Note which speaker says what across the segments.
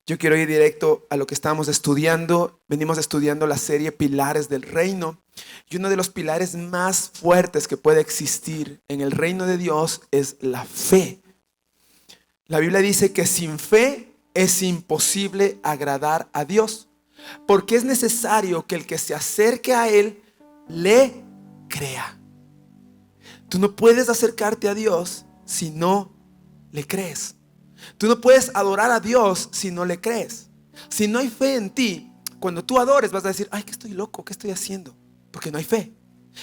Speaker 1: Yo quiero ir directo a lo que estamos estudiando. Venimos estudiando la serie Pilares del Reino. Y uno de los pilares más fuertes que puede existir en el reino de Dios es la fe. La Biblia dice que sin fe es imposible agradar a Dios, porque es necesario que el que se acerque a Él le crea. Tú no puedes acercarte a Dios si no le crees. Tú no puedes adorar a Dios si no le crees. Si no hay fe en ti, cuando tú adores vas a decir: ay, que estoy loco, ¿qué estoy haciendo? Porque no hay fe.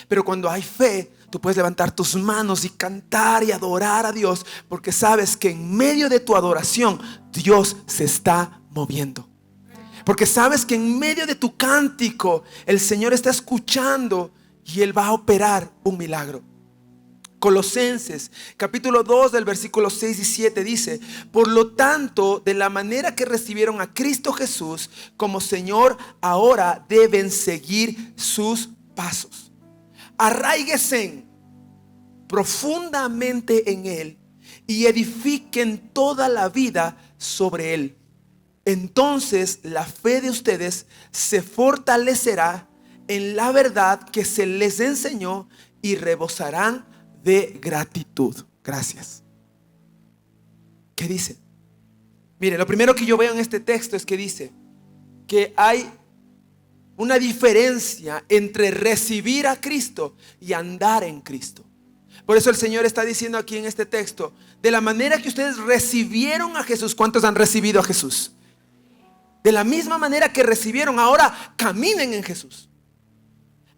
Speaker 1: Pero cuando hay fe, tú puedes levantar tus manos y cantar y adorar a Dios, porque sabes que en medio de tu adoración Dios se está moviendo. Porque sabes que en medio de tu cántico el Señor está escuchando y Él va a operar un milagro. Colosenses capítulo 2 del versículo 6 y 7 dice: por lo tanto, de la manera que recibieron a Cristo Jesús como Señor, ahora deben seguir sus pasos. Arraíguense profundamente en Él y edifiquen toda la vida sobre Él. Entonces la fe de ustedes se fortalecerá en la verdad que se les enseñó y rebosarán de gratitud. Gracias. ¿Qué dice? Mire, lo primero que yo veo en este texto es que dice que hay una diferencia entre recibir a Cristo y andar en Cristo. Por eso el Señor está diciendo aquí en este texto: de la manera que ustedes recibieron a Jesús. ¿Cuántos han recibido a Jesús? De la misma manera que recibieron, ahora caminen en Jesús,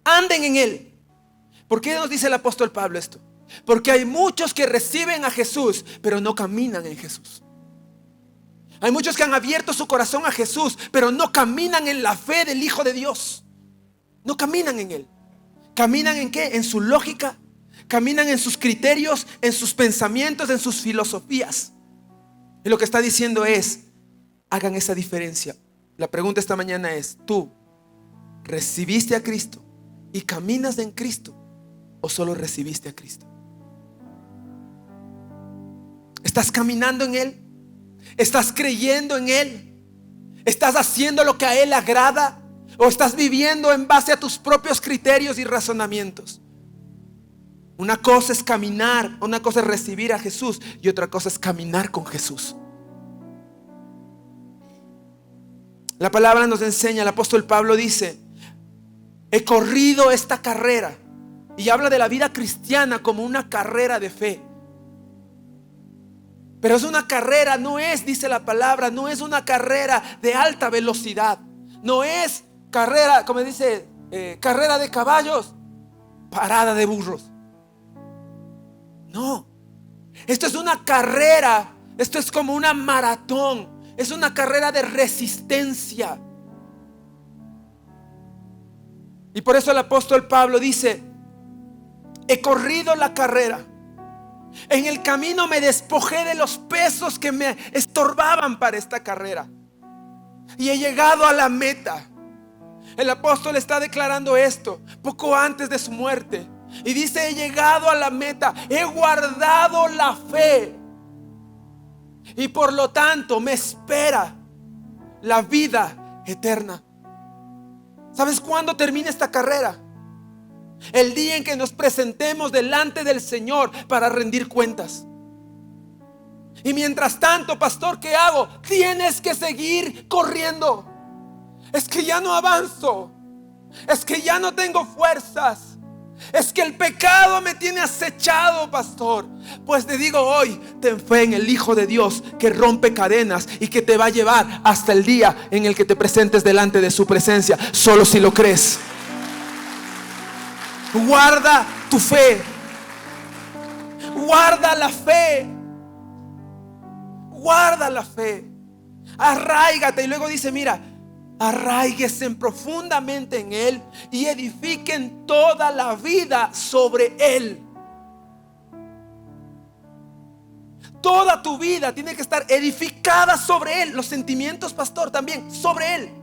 Speaker 1: anden en Él. ¿Por qué nos dice el apóstol Pablo esto? Porque hay muchos que reciben a Jesús, pero no caminan en Jesús. Hay muchos que han abierto su corazón a Jesús, pero no caminan en la fe del Hijo de Dios. No caminan en Él. ¿Caminan en qué? En su lógica. Caminan en sus criterios, en sus pensamientos, en sus filosofías. Y lo que está diciendo es: hagan esa diferencia. La pregunta esta mañana es: ¿tú recibiste a Cristo y caminas en Cristo, o solo recibiste a Cristo? ¿Estás caminando en Él? ¿Estás creyendo en Él? ¿Estás haciendo lo que a Él agrada? ¿O estás viviendo en base a tus propios criterios y razonamientos? Una cosa es caminar, una cosa es recibir a Jesús, y otra cosa es caminar con Jesús. La palabra nos enseña, el apóstol Pablo dice: he corrido esta carrera. Y habla de la vida cristiana como una carrera de fe. Pero es una carrera, no es, dice la palabra, no es una carrera de alta velocidad. No es carrera, como dice, carrera de caballos, parada de burros. No, esto es una carrera, esto es como una maratón, es una carrera de resistencia. Y por eso el apóstol Pablo dice: he corrido la carrera. En el camino me despojé de los pesos que me estorbaban para esta carrera, y he llegado a la meta. El apóstol está declarando esto poco antes de su muerte. Y dice: he llegado a la meta, he guardado la fe, y por lo tanto me espera la vida eterna. ¿Sabes cuándo termina esta carrera? El día en que nos presentemos delante del Señor para rendir cuentas. Y mientras tanto, pastor, ¿qué hago? Tienes que seguir corriendo. Es que ya no avanzo. Es que ya no tengo fuerzas. Es que el pecado me tiene acechado, pastor. Pues te digo hoy: ten fe en el Hijo de Dios, que rompe cadenas y que te va a llevar hasta el día en el que te presentes delante de su presencia, solo si lo crees. Guarda tu fe. Guarda la fe. Guarda la fe. Arráigate. Y luego dice: mira, arraíguense profundamente en Él y edifiquen toda la vida sobre Él. Toda tu vida tiene que estar edificada sobre Él. Los sentimientos, pastor, también sobre Él.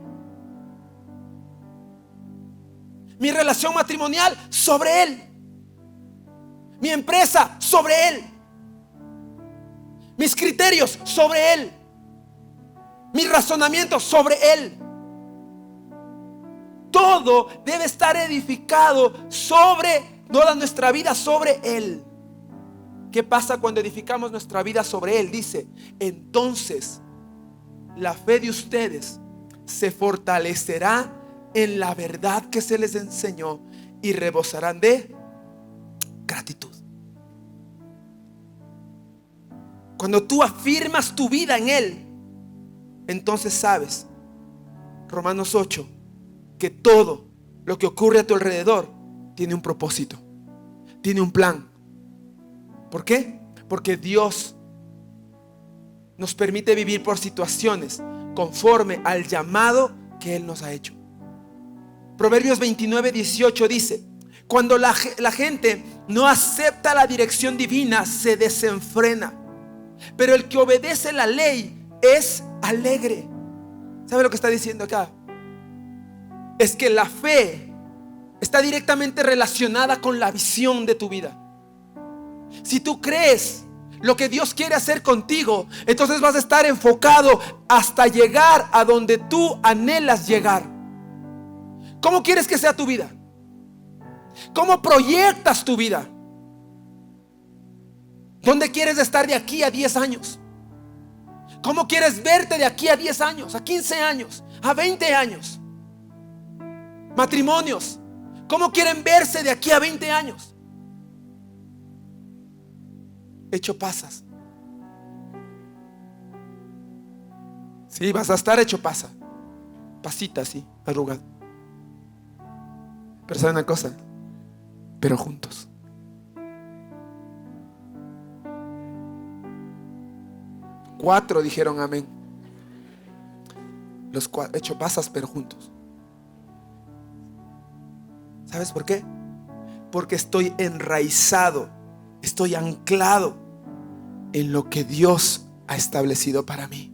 Speaker 1: Mi relación matrimonial, sobre Él. Mi empresa, sobre Él. Mis criterios, sobre Él. mi razonamiento sobre Él. Todo debe estar edificado sobre toda nuestra vida, sobre Él. ¿Qué pasa cuando edificamos nuestra vida sobre Él? Dice, entonces la fe de ustedes se fortalecerá en la verdad que se les enseñó y rebosarán de gratitud. Cuando tú afirmas tu vida en Él, entonces sabes, Romanos 8, que todo lo que ocurre a tu alrededor tiene un propósito, tiene un plan. ¿Por qué? Porque Dios nos permite vivir por situaciones conforme al llamado que Él nos ha hecho. Proverbios 29:18 dice, cuando la gente no acepta la dirección divina, se desenfrena, pero el que obedece la ley es alegre. ¿Sabe lo que está diciendo acá? Es que la fe está directamente relacionada con la visión de tu vida. Si tú crees lo que Dios quiere hacer contigo, entonces vas a estar enfocado hasta llegar a donde tú anhelas llegar. ¿Cómo quieres que sea tu vida? ¿Cómo proyectas tu vida? ¿Dónde quieres estar de aquí a 10 años? ¿Cómo quieres verte de aquí a 10 años, a 15 años, a 20 años? Matrimonios, ¿cómo quieren verse de aquí a 20 años? Hecho pasas. Sí, vas a estar hecho pasa. Pasita así, arrugado. Pero ¿saben una cosa? Pero juntos. Cuatro dijeron amén. Los cuatro, hecho pasas, pero juntos. ¿Sabes por qué? Porque estoy enraizado, estoy anclado en lo que Dios ha establecido para mí.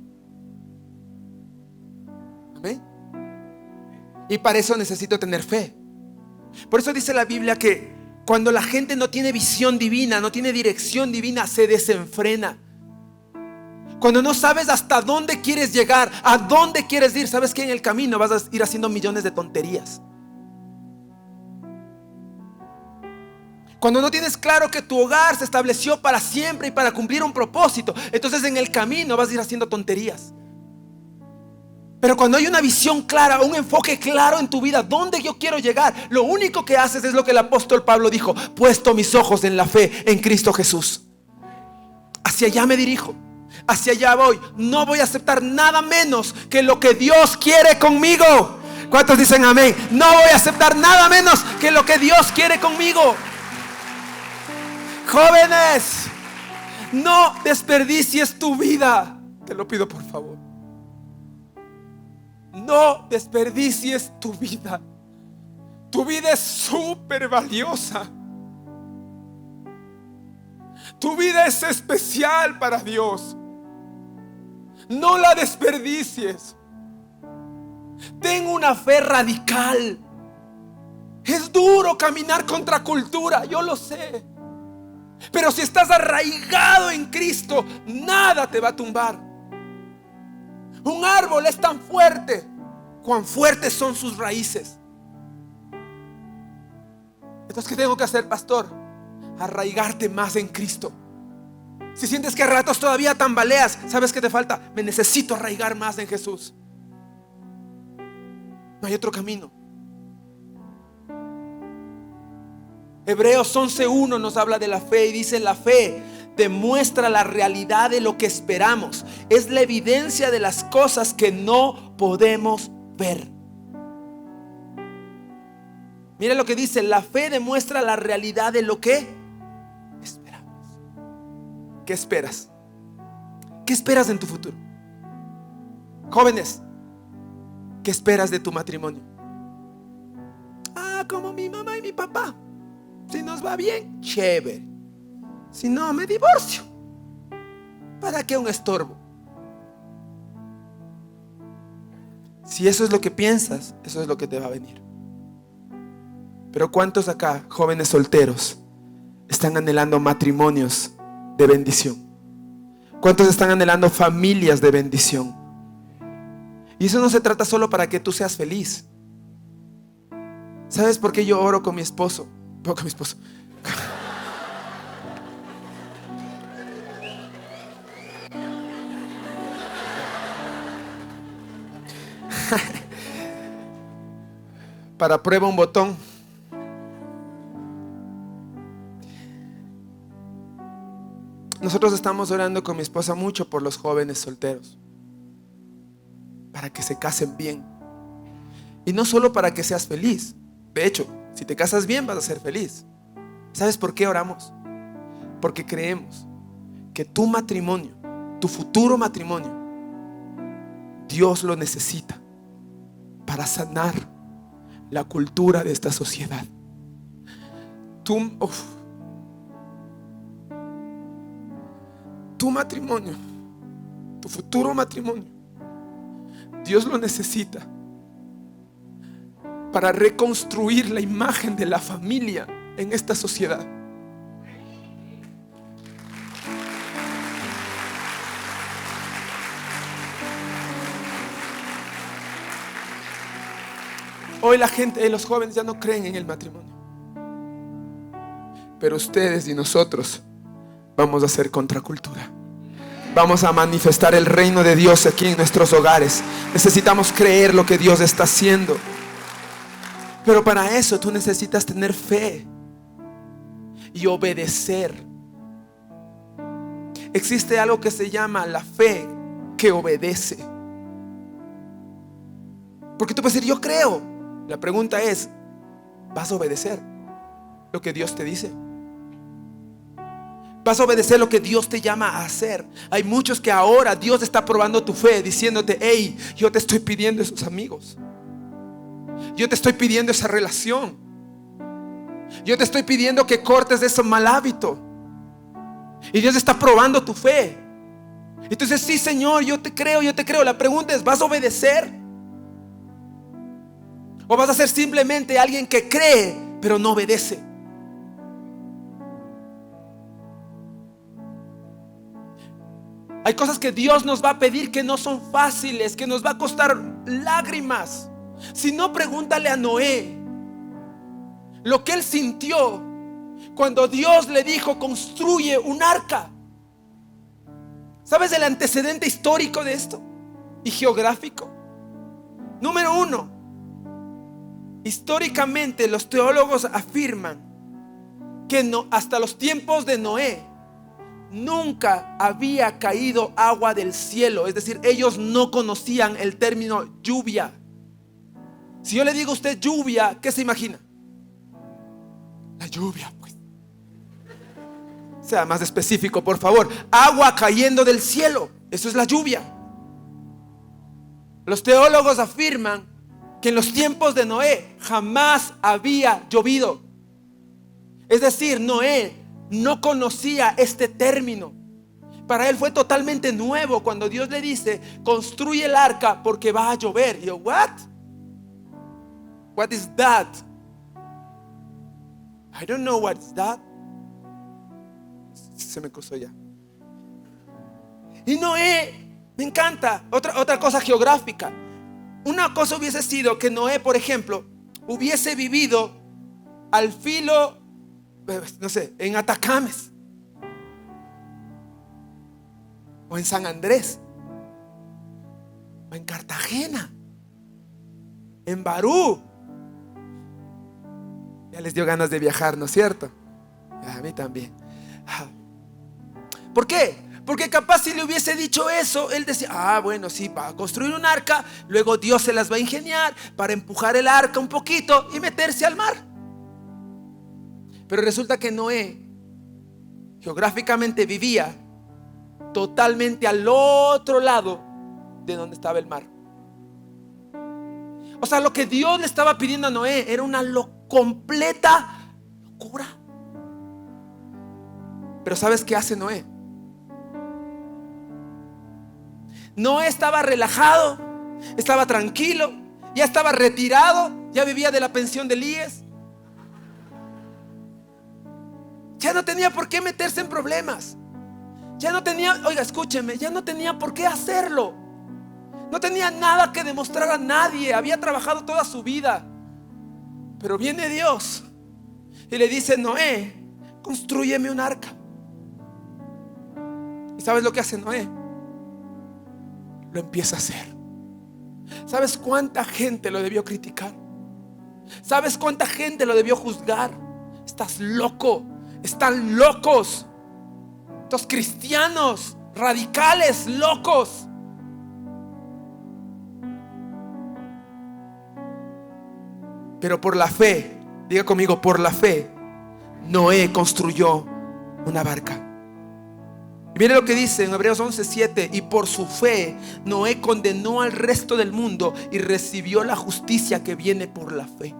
Speaker 1: ¿Amén? Y para eso necesito tener fe. Por eso dice la Biblia que cuando la gente no tiene visión divina, no tiene dirección divina, se desenfrena. Cuando no sabes hasta dónde quieres llegar, a dónde quieres ir, sabes que en el camino vas a ir haciendo millones de tonterías. Cuando no tienes claro que tu hogar se estableció para siempre y para cumplir un propósito, entonces en el camino vas a ir haciendo tonterías. Pero cuando hay una visión clara, un enfoque claro en tu vida, ¿dónde yo quiero llegar? Lo único que haces es lo que el apóstol Pablo dijo: puesto mis ojos en la fe en Cristo Jesús. Hacia allá me dirijo, hacia allá voy. No voy a aceptar nada menos que lo que Dios quiere conmigo. ¿Cuántos dicen amén? No voy a aceptar nada menos que lo que Dios quiere conmigo. Jóvenes, no desperdicies tu vida. Te lo pido por favor. No desperdicies tu vida. Tu vida es súper valiosa. Tu vida es especial para Dios. No la desperdicies. Ten una fe radical. Es duro caminar contra cultura, yo lo sé. Pero si estás arraigado en Cristo, nada te va a tumbar. Un árbol es tan fuerte cuán fuertes son sus raíces. Entonces, ¿qué tengo que hacer, pastor? Arraigarte más en Cristo. Si sientes que a ratos todavía tambaleas, ¿sabes qué te falta? Me necesito arraigar más en Jesús. No hay otro camino. Hebreos 11:1 nos habla de la fe y dice: la fe demuestra la realidad de lo que esperamos. Es la evidencia de las cosas que no podemos ver. Mira lo que dice: la fe demuestra la realidad de lo que esperamos. ¿Qué esperas? ¿Qué esperas en tu futuro? Jóvenes, ¿qué esperas de tu matrimonio? Como mi mamá y mi papá. Si nos va bien, chévere. Si no, me divorcio. ¿Para qué un estorbo? Si eso es lo que piensas, eso es lo que te va a venir. Pero ¿cuántos acá, jóvenes solteros, están anhelando matrimonios de bendición? ¿Cuántos están anhelando familias de bendición? Y eso no se trata solo para que tú seas feliz. ¿Sabes por qué yo oro con mi esposo? No, con mi esposo. Para prueba un botón. Nosotros estamos orando con mi esposa mucho por los jóvenes solteros, para que se casen bien. Y no solo para que seas feliz. De hecho, si te casas bien vas a ser feliz. ¿Sabes por qué oramos? Porque creemos que tu matrimonio, tu futuro matrimonio, Dios lo necesita para sanar la cultura de esta sociedad. Tu matrimonio, tu futuro matrimonio, Dios lo necesita para reconstruir la imagen de la familia en esta sociedad. Hoy la gente, los jóvenes ya no creen en el matrimonio, pero ustedes y nosotros vamos a hacer contracultura. Vamos a manifestar el reino de Dios aquí en nuestros hogares. Necesitamos creer lo que Dios está haciendo. Pero para eso tú necesitas tener fe y obedecer. Existe algo que se llama la fe que obedece. Porque tú puedes decir, yo creo. La pregunta es, ¿vas a obedecer lo que Dios te dice? ¿Vas a obedecer lo que Dios te llama a hacer? Hay muchos que ahora Dios está probando tu fe, diciéndote, hey, yo te estoy pidiendo esos amigos, yo te estoy pidiendo esa relación, yo te estoy pidiendo que cortes ese mal hábito. Y Dios está probando tu fe. Entonces, sí, Señor, yo te creo, yo te creo. La pregunta es, ¿vas a obedecer? ¿O vas a ser simplemente alguien que cree pero no obedece? Hay cosas que Dios nos va a pedir que no son fáciles, que nos va a costar lágrimas. Si no, pregúntale a Noé lo que él sintió cuando Dios le dijo, construye un arca. ¿Sabes el antecedente histórico de esto? Y geográfico. Número uno, históricamente los teólogos afirman que hasta los tiempos de Noé nunca había caído agua del cielo. Es decir, ellos no conocían el término lluvia. Si yo le digo a usted lluvia, ¿qué se imagina? La lluvia, pues. Sea más específico, por favor. Agua cayendo del cielo, eso es la lluvia. Los teólogos afirman que en los tiempos de Noé jamás había llovido. Es decir, Noé no conocía este término. Para él fue totalmente nuevo cuando Dios le dice, construye el arca porque va a llover. Y yo, what? What is that? I don't know what is that. Se me cruzó ya. Y Noé, me encanta. Otra cosa geográfica. Una cosa hubiese sido que Noé, por ejemplo, hubiese vivido al filo, no sé, en Atacames o en San Andrés o en Cartagena, en Barú. Ya les dio ganas de viajar, ¿no es cierto? A mí también. ¿Por qué? Porque capaz si le hubiese dicho eso, él decía, bueno, sí, va a construir un arca, luego Dios se las va a ingeniar para empujar el arca un poquito y meterse al mar. Pero resulta que Noé geográficamente vivía totalmente al otro lado de donde estaba el mar. O sea, lo que Dios le estaba pidiendo a Noé era una completa locura. Pero ¿sabes qué hace Noé? Noé estaba relajado, estaba tranquilo, ya estaba retirado, ya vivía de la pensión de Elías. Ya no tenía por qué meterse en problemas. Ya no tenía, oiga, escúcheme, ya no tenía por qué hacerlo. No tenía nada que demostrar a nadie. Había trabajado toda su vida. Pero viene Dios y le dice: Noé, constrúyeme un arca. ¿Y sabes lo que hace Noé? Lo empieza a hacer. ¿Sabes cuánta gente lo debió criticar? ¿Sabes cuánta gente lo debió juzgar? Estás loco. Están locos. Estos cristianos radicales, locos. Pero por la fe, diga conmigo, por la fe, Noé construyó una barca. Y mire lo que dice en Hebreos 11:7: y por su fe Noé condenó al resto del mundo y recibió la justicia que viene por la fe.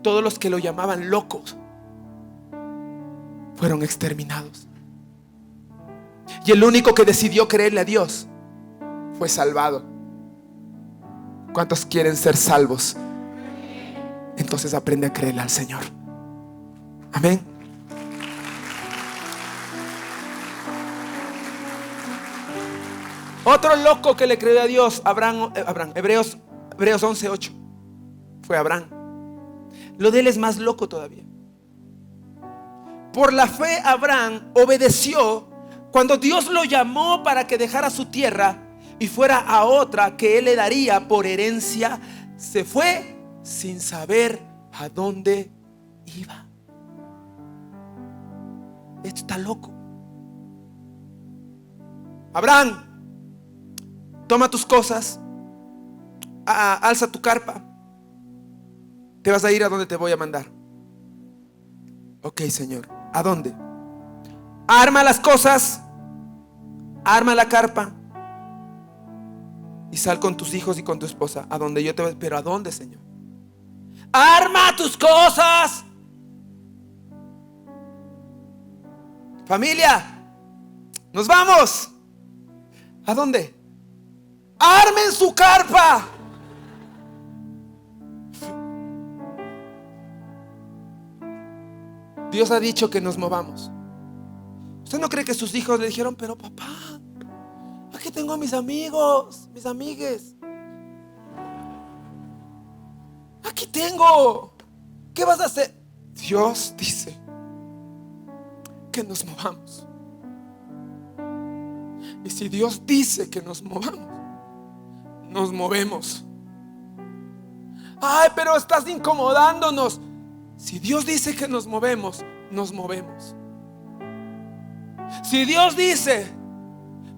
Speaker 1: Todos los que lo llamaban locos fueron exterminados. Y el único que decidió creerle a Dios fue salvado. ¿Cuántos quieren ser salvos? Entonces aprende a creerle al Señor. Amén. Otro loco que le creyó a Dios, Hebreos 11:8, fue Abraham. Lo de él es más loco todavía. Por la fe Abraham obedeció cuando Dios lo llamó para que dejara su tierra y fuera a otra que él le daría por herencia. Se fue sin saber a dónde iba. Esto está loco. Abraham, toma tus cosas, alza tu carpa, te vas a ir a donde te voy a mandar. Ok, Señor, ¿a dónde? Arma las cosas, arma la carpa y sal con tus hijos y con tu esposa a donde yo te voy. Pero ¿a dónde, Señor? Arma tus cosas. Familia, nos vamos. ¿A dónde? Armen su carpa. Dios ha dicho que nos movamos. ¿Usted no cree que sus hijos le dijeron: pero papá, aquí tengo a mis amigos, mis amigues, aquí tengo, ¿qué vas a hacer? Dios dice que nos movamos. Y si Dios dice que nos movamos, nos movemos. Ay, pero estás incomodándonos. Si Dios dice que nos movemos, nos movemos. Si Dios dice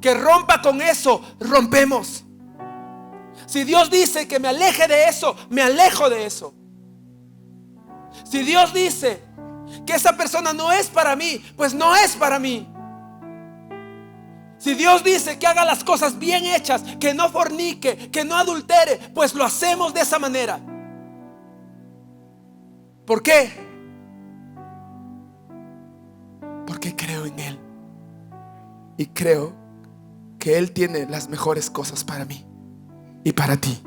Speaker 1: que rompa con eso, rompemos. Si Dios dice que me aleje de eso, me alejo de eso. Si Dios dice que esa persona no es para mí, pues no es para mí. Si Dios dice que haga las cosas bien hechas, que no fornique, que no adultere, pues lo hacemos de esa manera. ¿Por qué? Porque creo en Él. Y creo que Él tiene las mejores cosas para mí y para ti.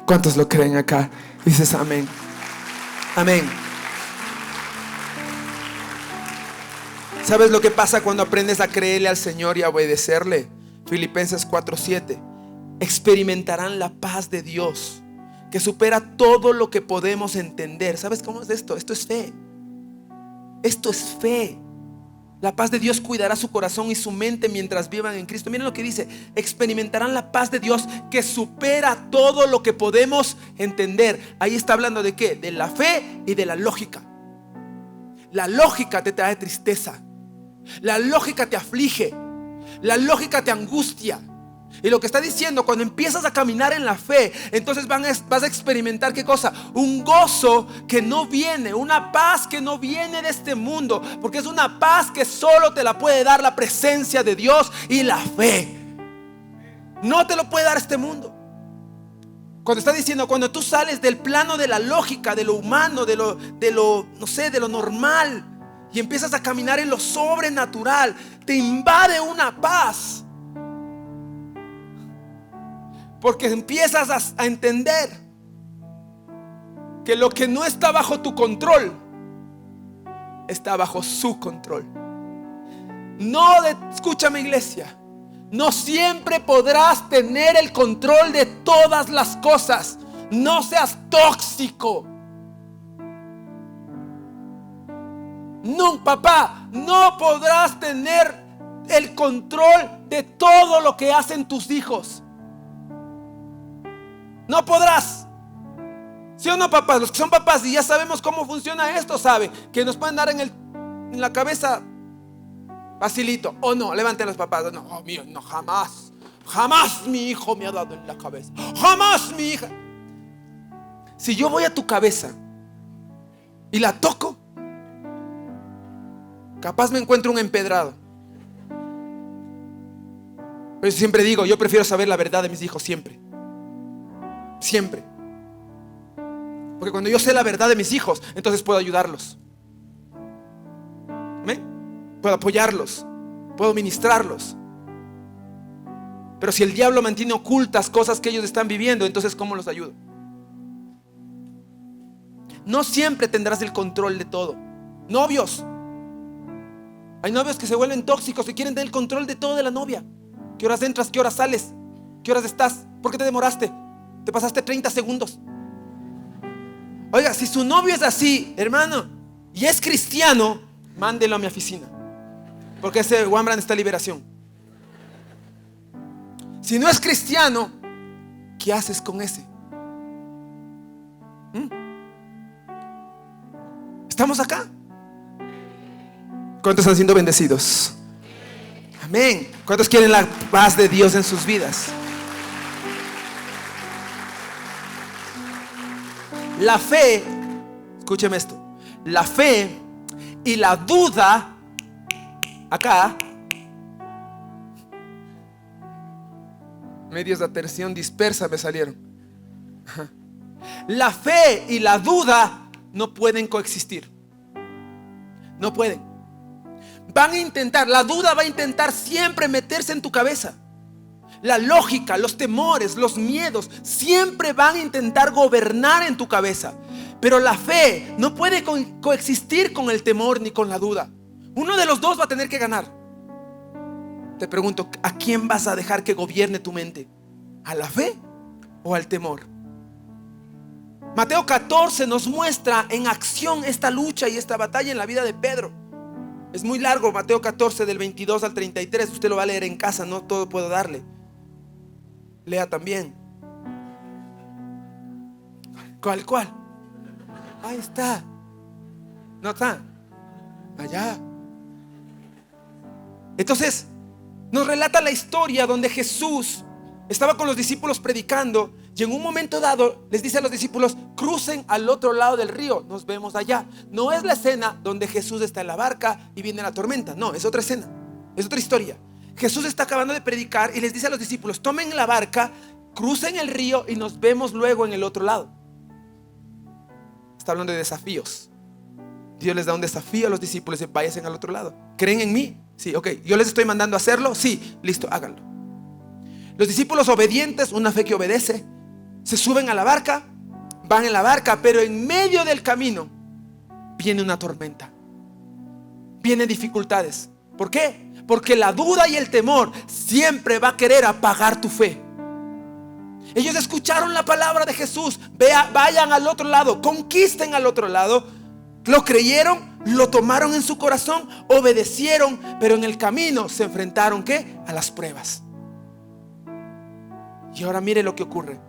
Speaker 1: ¿Cuántos lo creen acá? Dices amén. Amén. ¿Sabes lo que pasa cuando aprendes a creerle al Señor y a obedecerle? Filipenses 4:7. Experimentarán la paz de Dios que supera todo lo que podemos entender. ¿Sabes cómo es esto? Esto es fe. Esto es fe. La paz de Dios cuidará su corazón y su mente mientras vivan en Cristo. Miren lo que dice: experimentarán la paz de Dios que supera todo lo que podemos entender. Ahí está hablando de ¿qué? De la fe y de la lógica. La lógica te trae tristeza. La lógica te aflige. La lógica te angustia. Y lo que está diciendo, cuando empiezas a caminar en la fe, entonces vas a experimentar ¿qué cosa? Un gozo que no viene, una paz que no viene de este mundo, porque es una paz que solo te la puede dar la presencia de Dios y la fe. No te lo puede dar este mundo. Cuando está diciendo, cuando tú sales del plano de la lógica, de lo humano, de lo no sé, de lo normal, y empiezas a caminar en lo sobrenatural, te invade una paz. Porque empiezas a entender que lo que no está bajo tu control está bajo su control. Escúchame, iglesia, No siempre podrás tener el control de todas las cosas. No seas tóxico. No, papá, no podrás tener el control de todo lo que hacen tus hijos. No podrás. ¿Sí o no, papás? Los que son papás y ya sabemos cómo funciona esto, saben que nos pueden dar en la cabeza facilito. O no, levanten los papás. No, oh, mío, no, jamás. Jamás mi hijo me ha dado en la cabeza. Jamás mi hija. Si yo voy a tu cabeza y la toco, capaz me encuentro un empedrado. Pero siempre digo, yo prefiero saber la verdad de mis hijos siempre. Siempre. Porque cuando yo sé la verdad de mis hijos, entonces puedo ayudarlos. ¿Amén? Puedo apoyarlos, puedo ministrarlos. Pero si el diablo mantiene ocultas cosas que ellos están viviendo, entonces ¿cómo los ayudo? No siempre tendrás el control de todo. Novios, hay novios que se vuelven tóxicos y quieren tener el control de todo de la novia. ¿Qué horas entras? ¿Qué horas sales? ¿Qué horas estás? ¿Por qué te demoraste? Te pasaste 30 segundos. Oiga, si su novio es así, hermano, y es cristiano, mándelo a mi oficina, porque ese Wambran está en liberación. Si no es cristiano, ¿qué haces con ese? ¿Estamos acá? ¿Cuántos están siendo bendecidos? Amén. ¿Cuántos quieren la paz de Dios en sus vidas? La fe, escúcheme esto, la fe y la duda, acá, medios de atención dispersa me salieron. La fe y la duda no pueden coexistir. No pueden. Van a intentar, la duda va a intentar siempre meterse en tu cabeza. La lógica, los temores, los miedos siempre van a intentar gobernar en tu cabeza. Pero la fe no puede coexistir con el temor ni con la duda. Uno de los dos va a tener que ganar. Te pregunto, ¿a quién vas a dejar que gobierne tu mente? ¿A la fe o al temor? Mateo 14 nos muestra en acción esta lucha y esta batalla en la vida de Pedro. Es muy largo, Mateo 14 del 22 al 33. Usted lo va a leer en casa, no todo puedo darle. Lea también. ¿Cuál? Ahí está. ¿No está? Allá. Entonces nos relata la historia donde Jesús estaba con los discípulos predicando y en un momento dado les dice a los discípulos: crucen al otro lado del río, nos vemos allá. No es la escena donde Jesús está en la barca y viene la tormenta. No, es otra escena, es otra historia. Jesús está acabando de predicar y les dice a los discípulos: tomen la barca, crucen el río y nos vemos luego en el otro lado. Está hablando de desafíos. Dios les da un desafío a los discípulos y vayan al otro lado. ¿Creen en mí? Sí, ok. ¿Yo les estoy mandando a hacerlo? Sí, listo, háganlo. Los discípulos obedientes, una fe que obedece, se suben a la barca, van en la barca, pero en medio del camino viene una tormenta, vienen dificultades. ¿Por qué? Porque la duda y el temor siempre va a querer apagar tu fe. Ellos escucharon la palabra de Jesús: vayan al otro lado, conquisten al otro lado. Lo creyeron, lo tomaron en su corazón, obedecieron, pero en el camino se enfrentaron ¿qué? A las pruebas. Y ahora mire lo que ocurre.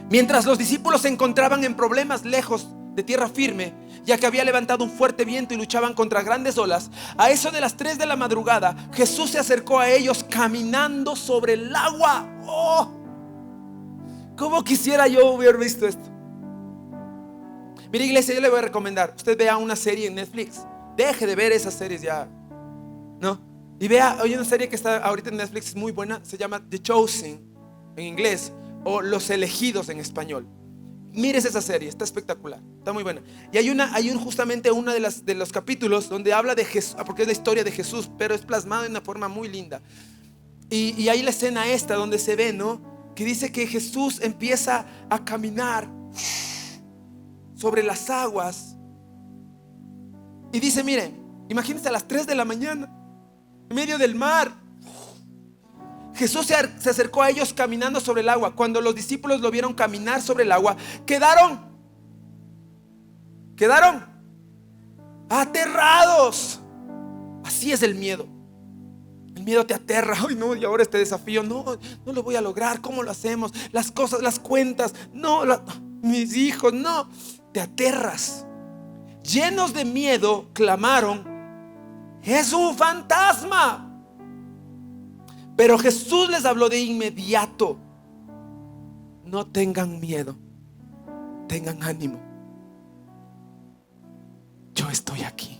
Speaker 1: Mientras los discípulos se encontraban en problemas lejos de tierra firme, ya que había levantado un fuerte viento y luchaban contra grandes olas, a eso de las 3 de la madrugada Jesús se acercó a ellos caminando sobre el agua. ¡Oh! ¿Cómo quisiera yo hubiera visto esto? Mire, iglesia, yo le voy a recomendar: usted vea una serie en Netflix. Deje de ver esas series ya, ¿no? Y vea, hay una serie que está ahorita en Netflix, es muy buena, se llama The Chosen en inglés, o Los Elegidos en español. Mires esa serie, está espectacular, está muy buena. Y hay justamente uno de los capítulos donde habla de Jesús, porque es la historia de Jesús, pero es plasmado de una forma muy linda. Y hay la escena esta donde se ve, ¿no? Que dice que Jesús empieza a caminar sobre las aguas. Y dice, miren, imagínense a las 3 de la mañana, en medio del mar, Jesús se acercó a ellos caminando sobre el agua. Cuando los discípulos lo vieron caminar sobre el agua, quedaron aterrados. Así es el miedo. El miedo te aterra. Ay, no, y ahora este desafío, no lo voy a lograr. ¿Cómo lo hacemos? Las cosas, las cuentas, mis hijos, no. Te aterras. Llenos de miedo, clamaron: es un fantasma. Pero Jesús les habló de inmediato: no tengan miedo, tengan ánimo. Yo estoy aquí.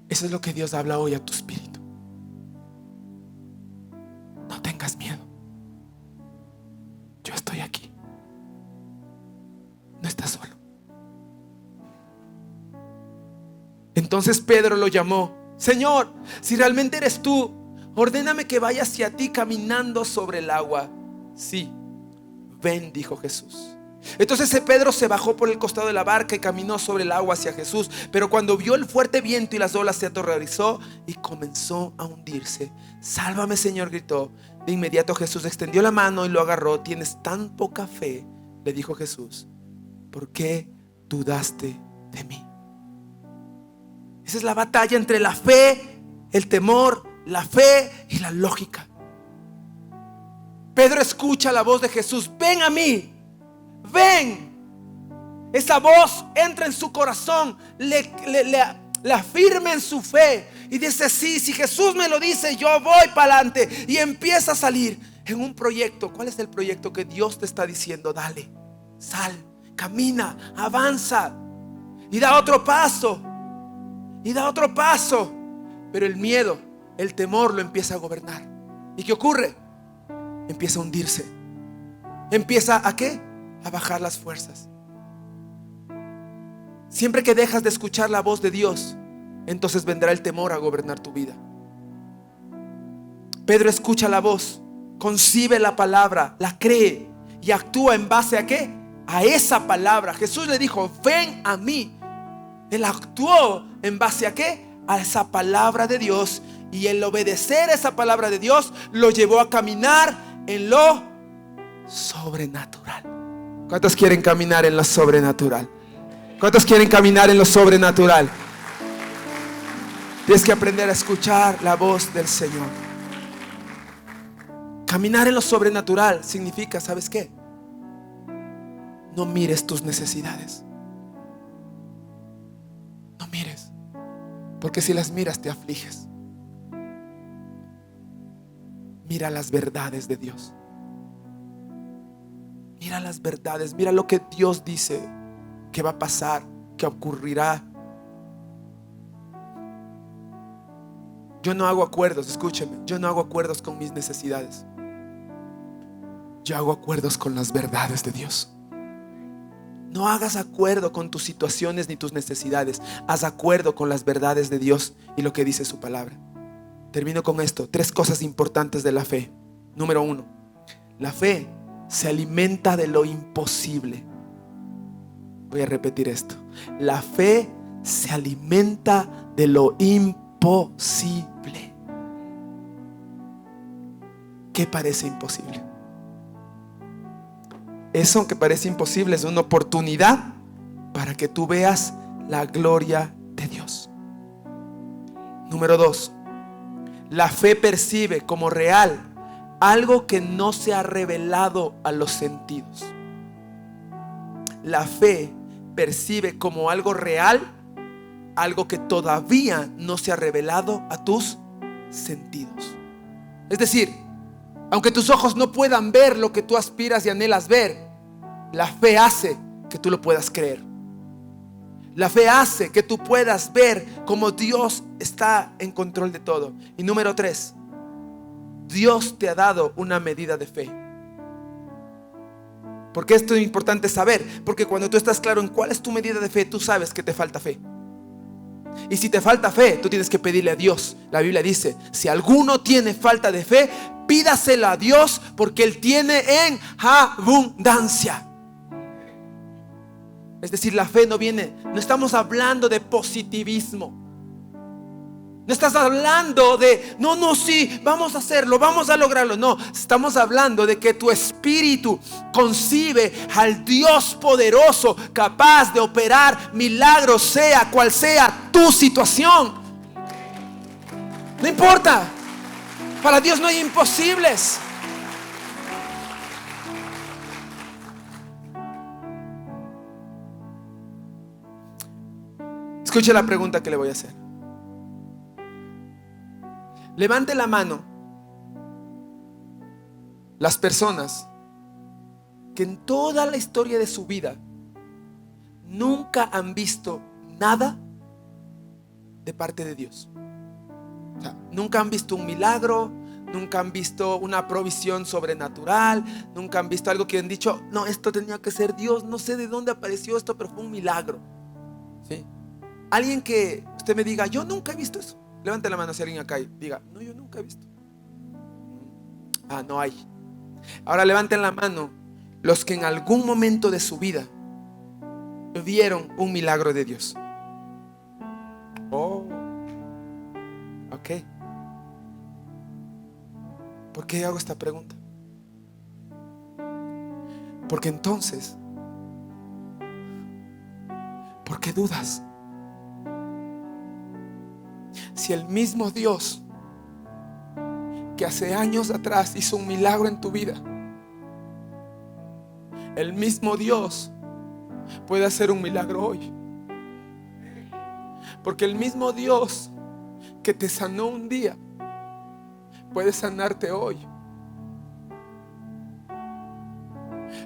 Speaker 1: Eso es lo que Dios habla hoy a tu espíritu. No tengas miedo. Yo estoy aquí. No estás solo. Entonces Pedro lo llamó: Señor, si realmente eres tú, ordéname que vaya hacia ti caminando sobre el agua. Sí, ven, dijo Jesús. Entonces Pedro se bajó por el costado de la barca y caminó sobre el agua hacia Jesús. Pero cuando vio el fuerte viento y las olas, se aterrorizó y comenzó a hundirse. Sálvame, Señor, gritó. De inmediato Jesús extendió la mano y lo agarró. Tienes tan poca fe, le dijo Jesús, ¿por qué dudaste de mí? Esa es la batalla entre la fe, el temor, la fe y la lógica. Pedro escucha la voz de Jesús: ven a mí, ven. Esa voz entra en su corazón, le afirma en su fe y dice: sí, si Jesús me lo dice, yo voy para adelante. Y empieza a salir en un proyecto. ¿Cuál es el proyecto que Dios te está diciendo? Dale, sal, camina, avanza y da otro paso. Y da otro paso. Pero el miedo, el temor lo empieza a gobernar. ¿Y qué ocurre? Empieza a hundirse. Empieza ¿a qué? A bajar las fuerzas. Siempre que dejas de escuchar la voz de Dios, entonces vendrá el temor a gobernar tu vida. Pedro escucha la voz, concibe la palabra, la cree y actúa en base ¿a qué? A esa palabra. Jesús le dijo: ven a mí. Él actuó en base ¿a qué? A esa palabra de Dios. Y el obedecer a esa palabra de Dios lo llevó a caminar en lo sobrenatural. ¿Cuántos quieren caminar en lo sobrenatural? ¿Cuántos quieren caminar en lo sobrenatural? Tienes que aprender a escuchar la voz del Señor. Caminar en lo sobrenatural significa, ¿sabes qué? No mires tus necesidades. No mires, porque si las miras te afliges. Mira las verdades de Dios. Mira las verdades, mira lo que Dios dice que va a pasar, que ocurrirá. Yo no hago acuerdos, escúcheme, yo no hago acuerdos con mis necesidades. Yo hago acuerdos con las verdades de Dios. No hagas acuerdo con tus situaciones ni tus necesidades. Haz acuerdo con las verdades de Dios y lo que dice su palabra. Termino con esto. 3 cosas importantes de la fe. Número 1, la fe se alimenta de lo imposible. Voy a repetir esto. La fe se alimenta de lo imposible. ¿Qué parece imposible? Eso que parece imposible es una oportunidad para que tú veas la gloria de Dios. Número 2, la fe percibe como real algo que no se ha revelado a los sentidos. La fe percibe como algo real algo que todavía no se ha revelado a tus sentidos. Es decir, aunque tus ojos no puedan ver lo que tú aspiras y anhelas ver, la fe hace que tú lo puedas creer. La fe hace que tú puedas ver cómo Dios está en control de todo. Y número 3, Dios te ha dado una medida de fe. ¿Por qué esto es importante saber? Porque cuando tú estás claro en cuál es tu medida de fe, tú sabes que te falta fe. Y si te falta fe, tú tienes que pedirle a Dios. La Biblia dice: si alguno tiene falta de fe, pídasela a Dios, porque Él tiene en abundancia. Es decir, la fe no estamos hablando de positivismo. No estás hablando de, no, sí, vamos a hacerlo, vamos a lograrlo. No, estamos hablando de que tu espíritu concibe al Dios poderoso, capaz de operar milagros, sea cual sea tu situación. No importa, para Dios no hay imposibles. Escuche la pregunta que le voy a hacer. Levante la mano las personas que en toda la historia de su vida nunca han visto nada de parte de Dios. O sea, nunca han visto un milagro, nunca han visto una provisión sobrenatural, nunca han visto algo que han dicho, no, esto tenía que ser Dios, no sé de dónde apareció esto, pero fue un milagro. ¿Sí? Alguien que usted me diga, yo nunca he visto eso. Levante la mano si alguien acá y diga, no, yo nunca he visto. No hay. Ahora levanten la mano los que en algún momento de su vida vieron un milagro de Dios. Oh, ok. ¿Por qué hago esta pregunta? Porque entonces, ¿por qué dudas? Si el mismo Dios que hace años atrás hizo un milagro en tu vida, el mismo Dios puede hacer un milagro hoy. Porque el mismo Dios que te sanó un día puede sanarte hoy.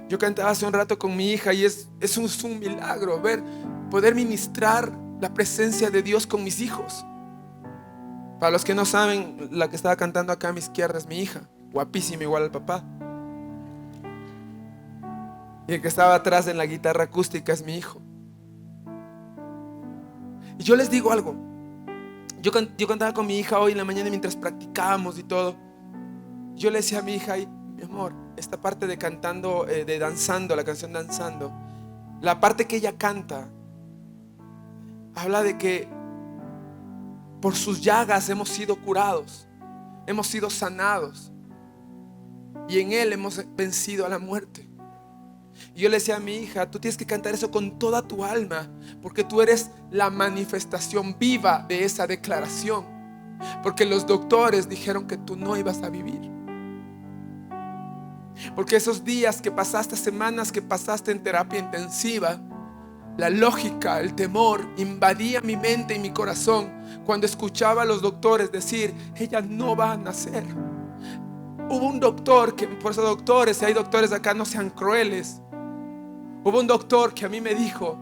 Speaker 1: Yo cantaba hace un rato con mi hija y es un milagro poder ministrar la presencia de Dios con mis hijos. Para los que no saben, la que estaba cantando acá a mi izquierda es mi hija, guapísima igual al papá. Y el que estaba atrás en la guitarra acústica es mi hijo. Y yo les digo algo. Yo cantaba con mi hija hoy en la mañana mientras practicábamos y todo. Yo le decía a mi hija, mi amor, esta parte de cantando, de danzando, la canción Danzando, la parte que ella canta habla de que por sus llagas hemos sido curados, hemos sido sanados, y en Él hemos vencido a la muerte. Y yo le decía a mi hija, tú tienes que cantar eso con toda tu alma, porque tú eres la manifestación viva de esa declaración. Porque los doctores dijeron que tú no ibas a vivir. Porque esos días que pasaste, semanas que pasaste en terapia intensiva, la lógica, el temor invadía mi mente y mi corazón cuando escuchaba a los doctores decir, ella no va a nacer. Hubo un doctor que, por eso doctores, si hay doctores acá, no sean crueles. Hubo un doctor que a mí me dijo,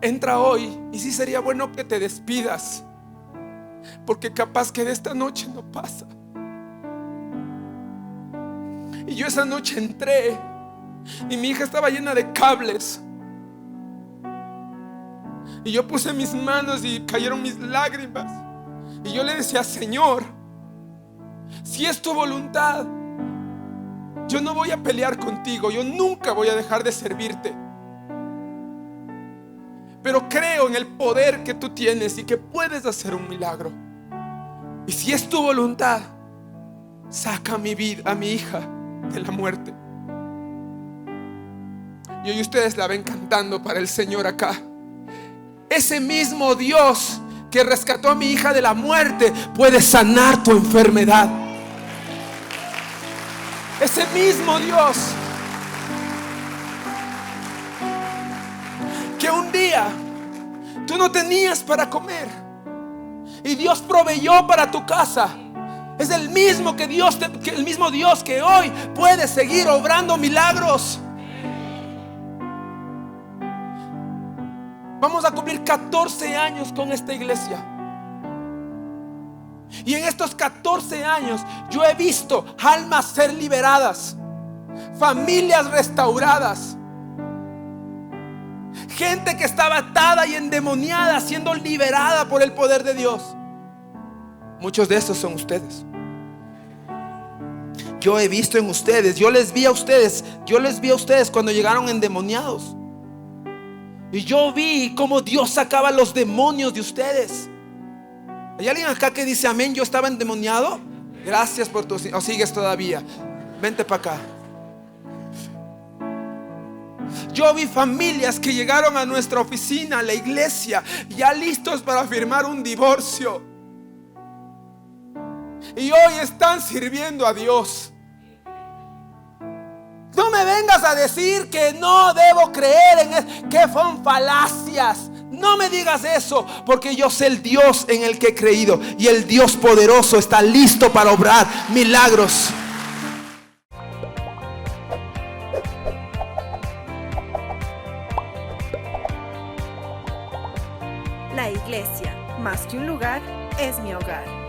Speaker 1: entra hoy y sí sería bueno que te despidas, porque capaz que de esta noche no pasa. Y yo esa noche entré y mi hija estaba llena de cables. Y yo puse mis manos y cayeron mis lágrimas. Y yo le decía, Señor, si es tu voluntad, yo no voy a pelear contigo, yo nunca voy a dejar de servirte. Pero creo en el poder que tú tienes y que puedes hacer un milagro. Y si es tu voluntad, saca mi vida, a mi hija de la muerte. Y hoy ustedes la ven cantando para el Señor acá. Ese mismo Dios que rescató a mi hija de la muerte puede sanar tu enfermedad. Ese mismo Dios que un día tú no tenías para comer y Dios proveyó para tu casa, es el mismo el mismo Dios que hoy puede seguir obrando milagros. Vamos a cumplir 14 años con esta iglesia. Y en estos 14 años yo he visto almas ser liberadas, familias restauradas, gente que estaba atada y endemoniada siendo liberada por el poder de Dios. Muchos de esos son ustedes. Yo he visto en ustedes, yo les vi a ustedes cuando llegaron endemoniados. Y yo vi cómo Dios sacaba los demonios de ustedes. ¿Hay alguien acá que dice amén? Yo estaba endemoniado. Gracias por tu... ¿O sigues todavía? Vente para acá. Yo vi familias que llegaron a nuestra oficina, a la iglesia, ya listos para firmar un divorcio. Y hoy están sirviendo a Dios. No me vengas a decir que no debo creer en eso, que son falacias. No me digas eso, porque yo sé el Dios en el que he creído. Y el Dios poderoso está listo para obrar milagros.
Speaker 2: La iglesia, más que un lugar, es mi hogar.